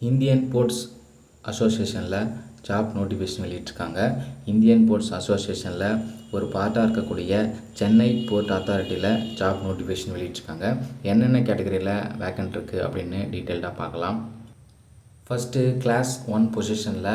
Indian ports அசோசியேஷனில் job notification வெளியிட்டிருக்காங்க. Indian ports அசோசியேஷனில் ஒரு பார்ட்டாக இருக்கக்கூடிய சென்னை போர்ட் அத்தாரிட்டியில் ஜாப் நோட்டிஃபிகேஷன் வெளியிட்டிருக்காங்க. என்னென்ன கேட்டகரியில் வேக்கன்ட் இருக்குது அப்படின்னு டீட்டெயில்டாக பார்க்கலாம். ஃபஸ்ட்டு கிளாஸ் 1 பொசிஷனில்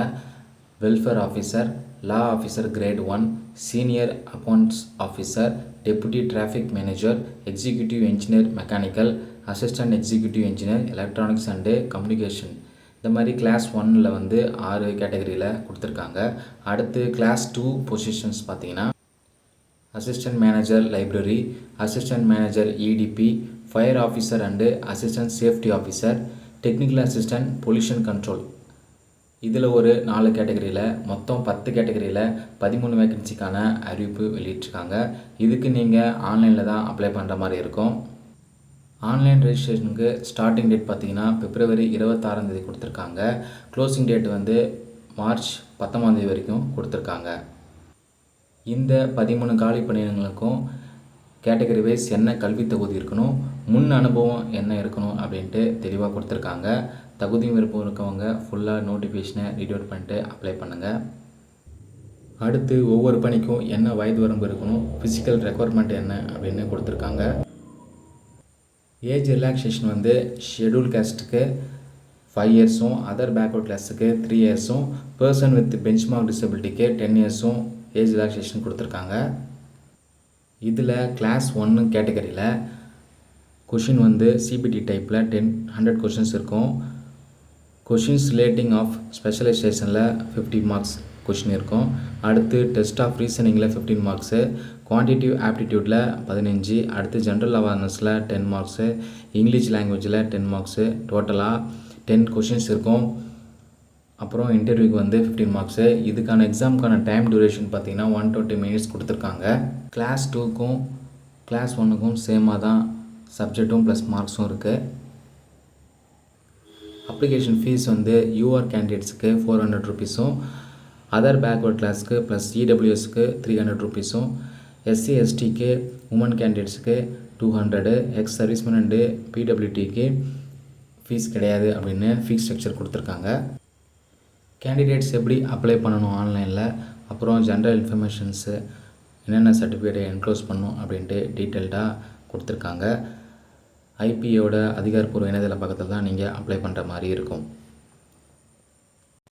welfare officer, law officer great 1, senior accounts officer, deputy traffic manager, executive engineer mechanical, assistant executive engineer electronics and communication, இந்த மாதிரி கிளாஸ் 1ல் வந்து 6 கேட்டகரியில் கொடுத்துருக்காங்க. அடுத்து கிளாஸ் 2 பொசிஷன்ஸ் பார்த்தீங்கன்னா assistant manager library, assistant manager EDP, fire officer and assistant safety officer, technical assistant pollution control. இதில் ஒரு 4 கேட்டகரியில் மொத்தம் 10 கேட்டகரியில் 13 வேக்கன்சிக்கான அறிவிப்பு வெளியிட்டிருக்காங்க. இதுக்கு நீங்கள் ஆன்லைனில் தான் அப்ளை பண்ணுற மாதிரி இருக்கும். ஆன்லைன் ரெஜிஸ்ட்ரேஷனுக்கு ஸ்டார்டிங் டேட் பார்த்தீங்கன்னா பிப்ரவரி 26 கொடுத்துருக்காங்க. க்ளோசிங் டேட் வந்து மார்ச் 19 வரைக்கும் கொடுத்துருக்காங்க. இந்த 13 காலி பணியிடங்களுக்கும் கேட்டகரி வைஸ் என்ன கல்வி தகுதி இருக்கணும், முன் அனுபவம் என்ன இருக்கணும் அப்படின்ட்டு தெளிவாக கொடுத்துருக்காங்க. தகுதி விருப்பம் இருக்கவங்க ஃபுல்லாக நோட்டிஃபிகேஷனை ரீட் அவுட் பண்ணிட்டு அப்ளை பண்ணுங்கள். அடுத்து ஒவ்வொரு பணிக்கும் என்ன வயது வரம்பு இருக்கணும், ஃபிசிக்கல் ரெக்குவயர்மெண்ட் என்ன அப்படின்னு கொடுத்துருக்காங்க. ஏஜ் ரிலாக்ஸேஷன் வந்து ஷெட்யூல் காஸ்ட்டுக்கு 5 இயர்ஸும், அதர் பேக்வர்ட் கிளாஸுக்கு 3 இயர்ஸும், பர்சன் வித் பெஞ்ச்மார்க் டிசபிலிட்டிக்கு 10 இயர்ஸும் ஏஜ் ரிலாக்ஸேஷன் கொடுத்துருக்காங்க. இதில் கிளாஸ் 1 கேட்டகரியில் கொஷின் வந்து சிபிடி டைப்பில் 100 கொஷின்ஸ் இருக்கும். கொஷின்ஸ் ரிலேட்டிங் ஆஃப் ஸ்பெஷலைசேஷனில் 50 மார்க்ஸ் கொஷின் இருக்கும். அடுத்து டெஸ்ட் ஆஃப் ரீசனிங்கில் 15 மார்க்ஸு, குவான்டிட்டிவ் ஆப்டிடியூட்டில் 15, அடுத்து ஜென்ரல் அவேர்னஸில் 10 மார்க்ஸு, இங்கிலீஷ் லாங்குவேஜில் 10 மார்க்ஸு, டோட்டலாக 10 கொஷின்ஸ் இருக்கும். அப்புறம் இன்டர்வியூக்கு வந்து 15 மார்க்ஸு. இதுக்கான எக்ஸாமுக்கான டைம் டியூரேஷன் பார்த்திங்கன்னா 120 மினிட்ஸ் கொடுத்துருக்காங்க. கிளாஸ் 2க்கும் கிளாஸ் 1க்கும் சேமாக தான் சப்ஜெக்ட்டும் ப்ளஸ் மார்க்ஸும் இருக்குது. அப்ளிகேஷன் ஃபீஸ் வந்து யூஆர் கேண்டிடேட்ஸுக்கு 400 ருபீஸும், அதர் பேக்வர்ட் கிளாஸுக்கு ப்ளஸ் இடபிள்யூஎஸ்க்கு 300 ருபீஸும், எஸ்சி எஸ்டிக்கு உமன் கேண்டிடேட்ஸுக்கு 200, எக்ஸ் சர்வீஸ்மேன் அண்டு பிடபிள்யூடிக்கு ஃபீஸ் கிடையாது அப்படின்னு ஃபீஸ் ஸ்ட்ரக்சர் கொடுத்துருக்காங்க. கேண்டிடேட்ஸ் எப்படி அப்ளை பண்ணணும் ஆன்லைனில், அப்புறம் ஜென்ரல் இன்ஃபர்மேஷன்ஸு என்னென்ன சர்டிஃபிகேட்டை என்க்ளோஸ் பண்ணணும் அப்படின்ட்டு டீட்டெயில்டாக கொடுத்துருக்காங்க. ஐபிஏவோட அதிகாரப்பூர்வ இணையதள பக்கத்தில் தான் நீங்கள் அப்ளை பண்ணுற மாதிரி இருக்கும்.